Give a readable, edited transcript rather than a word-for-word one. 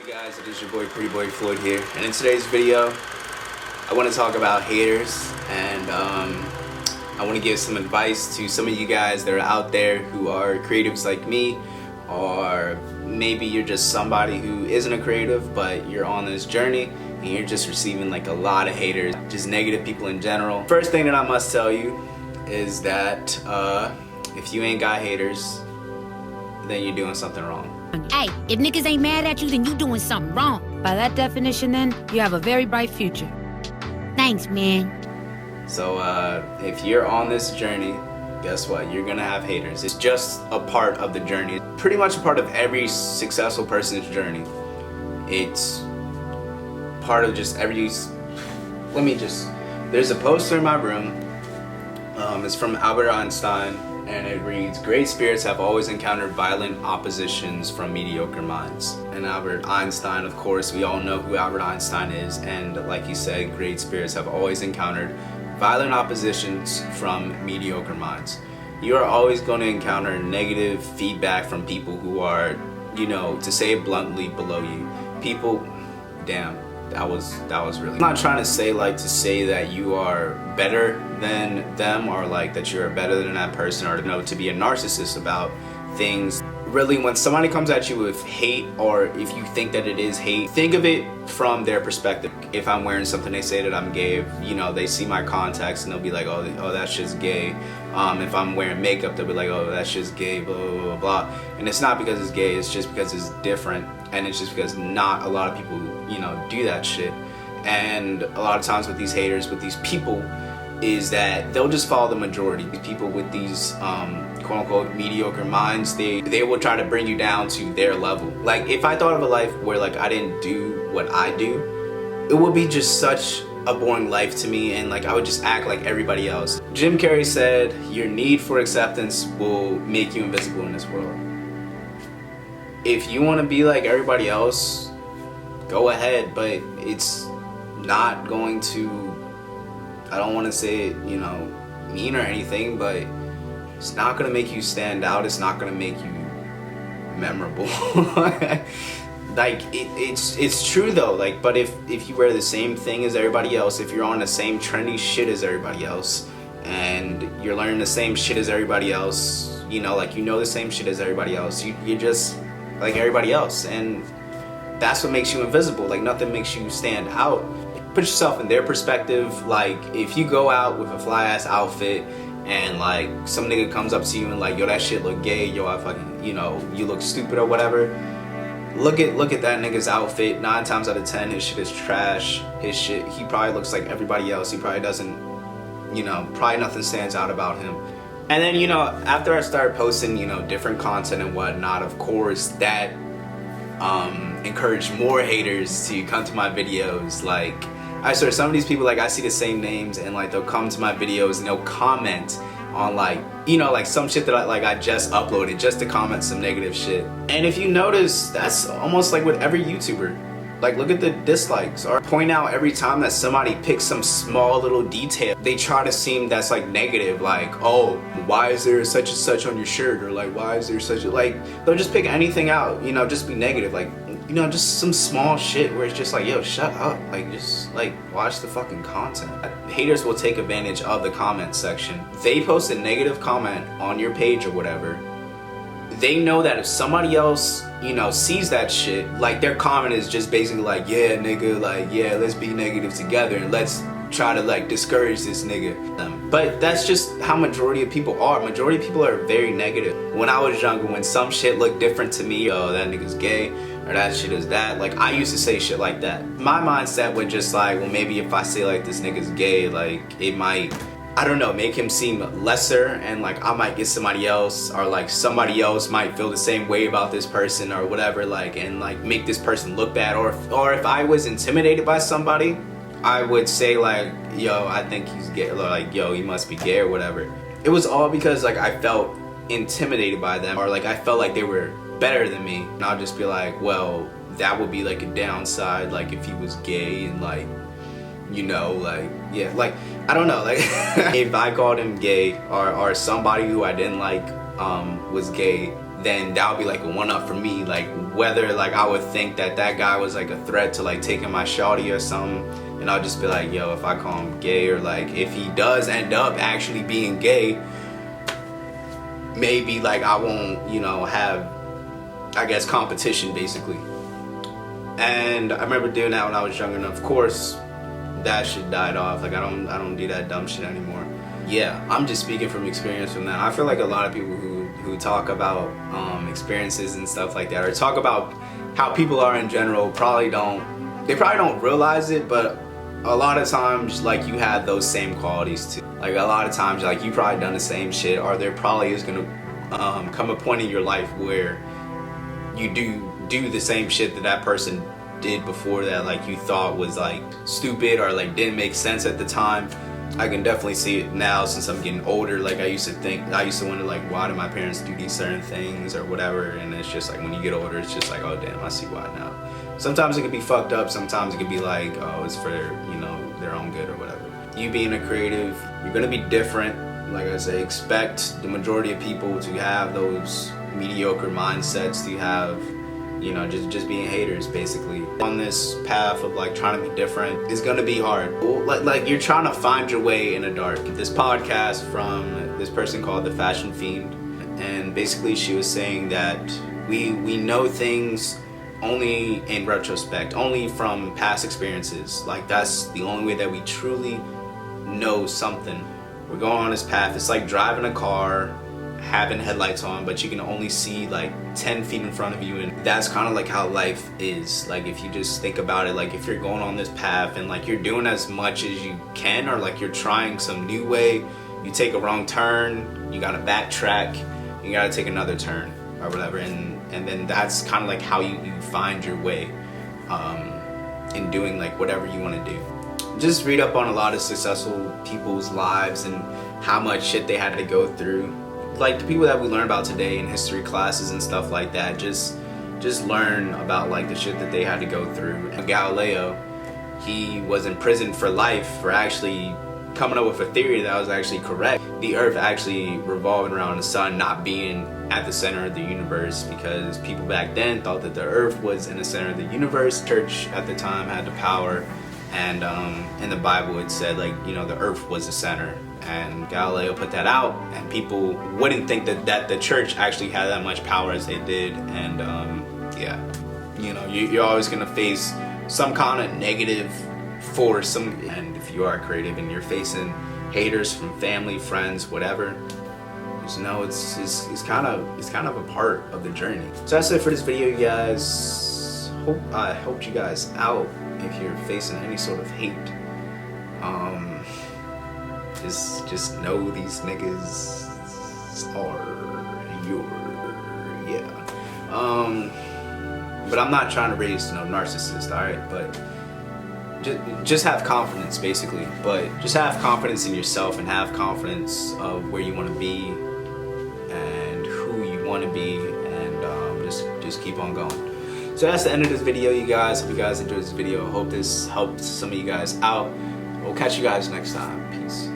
Hey guys, it is your boy PrettyBoyFloyd here, and in today's video I want to talk about haters, and I want to give some advice to some of you guys that are out there who are creatives like me, or maybe you're just somebody who isn't a creative but you're on this journey and you're just receiving like a lot of haters, just negative people in general. First thing that I must tell you is that if you ain't got haters, then you're doing something wrong. Hey, if niggas ain't mad at you, then you doing something wrong. By that definition, then, you have a very bright future. Thanks, man. So, if you're on this journey, guess what? You're gonna have haters. It's just a part of the journey. Pretty much a part of every successful person's journey. It's part of just every... There's a poster in my room. It's from Albert Einstein. And it reads, "Great spirits have always encountered violent oppositions from mediocre minds." And Albert Einstein, of course, we all know who Albert Einstein is, and like he said, great spirits have always encountered violent oppositions from mediocre minds. You are always going to encounter negative feedback from people who are, you know, to say it bluntly, below you. People, damn, that was really... I'm not trying to say that you are better than them, or like that you're better than that person, or to be a narcissist about things. Really, when somebody comes at you with hate, or if you think that it is hate, think of it from their perspective. If I'm wearing something, they say that I'm gay, you know, they see my contacts and they'll be like, oh that's just gay. If I'm wearing makeup, they'll be like, oh, that's just gay, blah, blah, blah, blah. And it's not because it's gay, it's just because it's different, and it's just because not a lot of people, you know, do that shit. And a lot of times with these haters, with these people, is that they'll just follow the majority. People with these quote-unquote mediocre minds, they will try to bring you down to their level. Like, if I thought of a life where like I didn't do what I do, it would be just such a boring life to me, and like I would just act like everybody else. Jim Carrey said, "Your need for acceptance will make you invisible in this world." If you want to be like everybody else, go ahead, but it's not going to, I don't want to say it, you know, mean or anything, but it's not going to make you stand out. It's not going to make you memorable. Like, it's true though, like, but if you wear the same thing as everybody else, if you're on the same trendy shit as everybody else, and you're learning the same shit as everybody else, you know, like, you know the same shit as everybody else, you're just like everybody else, and that's what makes you invisible. Like, nothing makes you stand out. Put yourself in their perspective. Like, if you go out with a fly ass outfit and like some nigga comes up to you and like, yo, that shit look gay, yo, I fucking, you know, you look stupid or whatever, look at that nigga's outfit. 9 times out of 10 his shit is trash. His shit, he probably looks like everybody else. He probably doesn't, you know, probably nothing stands out about him. And then, you know, after I started posting, you know, different content and whatnot, of course that encouraged more haters to come to my videos. Like, I swear, some of these people, like, I see the same names and like they'll come to my videos and they'll comment on, like, you know, like some shit that I just uploaded, just to comment some negative shit. And if you notice, that's almost like with every YouTuber. Like, look at the dislikes, or point out every time that somebody picks some small little detail, they try to seem that's like negative, like, oh, why is there such and such on your shirt, or like, why is there such a, like, they'll just pick anything out, you know, just be negative, like, you know, just some small shit where it's just like, yo, shut up, like, just like watch the fucking content. Haters will take advantage of the comment section. They post a negative comment on your page or whatever, they know that if somebody else, you know, sees that shit, like, their comment is just basically like, yeah, nigga, like, yeah, let's be negative together and let's try to like discourage this nigga. But that's just how majority of people are. Majority of people are very negative. When I was younger, when some shit looked different to me, oh, that nigga's gay, or that shit is that, like, I used to say shit like that. My mindset would just like, well, maybe if I say like this nigga's gay, like, it might, I don't know, make him seem lesser, and like I might get somebody else, or like somebody else might feel the same way about this person or whatever, like, and like make this person look bad. Or if I was intimidated by somebody, I would say like, yo, I think he's gay, or like, yo, he must be gay or whatever. It was all because like I felt intimidated by them, or like I felt like they were better than me, and I'll just be like, well, that would be like a downside, like if he was gay, and like, you know, like, yeah, like, I don't know, like, if I called him gay, or somebody who I didn't like was gay, then that would be like a one-up for me. Like whether like I would think that that guy was like a threat to like taking my shawty or something, and I'll just be like, yo, if I call him gay, or like if he does end up actually being gay, maybe like I won't, you know, have, I guess, competition basically. And I remember doing that when I was younger, and of course that shit died off. Like I don't do that dumb shit anymore. Yeah, I'm just speaking from experience from that. I feel like a lot of people who talk about experiences and stuff like that, or talk about how people are in general, probably don't realize it, but a lot of times like you have those same qualities too. Like a lot of times like you probably done the same shit, or there probably is gonna come a point in your life where you do the same shit that person did before, that like you thought was like stupid or like didn't make sense at the time. I can definitely see it now since I'm getting older. Like I used to wonder like, why do my parents do these certain things or whatever, and it's just like when you get older it's just like, oh damn, I see why now. Sometimes it can be fucked up, sometimes it can be like, oh, it's for, you know, their own good or whatever. You being a creative, you're gonna be different. Like I say, expect the majority of people to have those mediocre mindsets, to have, you know, just being haters basically. On this path of like trying to be different, it's gonna be hard. Like you're trying to find your way in the dark. This podcast from this person called The Fashion Fiend, and basically she was saying that we know things only in retrospect, only from past experiences. Like that's the only way that we truly know something. We're going on this path. It's like driving a car, having headlights on, but you can only see like 10 feet in front of you, and that's kind of like how life is. Like if you just think about it, like if you're going on this path and like you're doing as much as you can, or like you're trying some new way, you take a wrong turn, you gotta backtrack, you gotta take another turn or whatever, and then that's kind of like how you find your way in doing like whatever you want to do. Just read up on a lot of successful people's lives and how much shit they had to go through. Like the people that we learn about today in history classes and stuff like that, just learn about like the shit that they had to go through. And Galileo, he was in prison for life for actually coming up with a theory that was actually correct. The earth actually revolving around the sun, not being at the center of the universe, because people back then thought that the earth was in the center of the universe. Church at the time had the power, and in the Bible it said like, you know, the earth was the center. And Galileo put that out, and people wouldn't think that the church actually had that much power as they did. And yeah, you know, you're always gonna face some kind of negative force. And if you are creative and you're facing haters from family, friends, whatever, just know it's kind of a part of the journey. So that's it for this video, you guys. I helped you guys out if you're facing any sort of hate. Just know these niggas are your, yeah. But I'm not trying to raise no narcissist, alright? But just have confidence, basically. But just have confidence in yourself, and have confidence of where you want to be and who you want to be, and just keep on going. So that's the end of this video, you guys. Hope you guys enjoyed this video. I hope this helped some of you guys out. We'll catch you guys next time. Peace.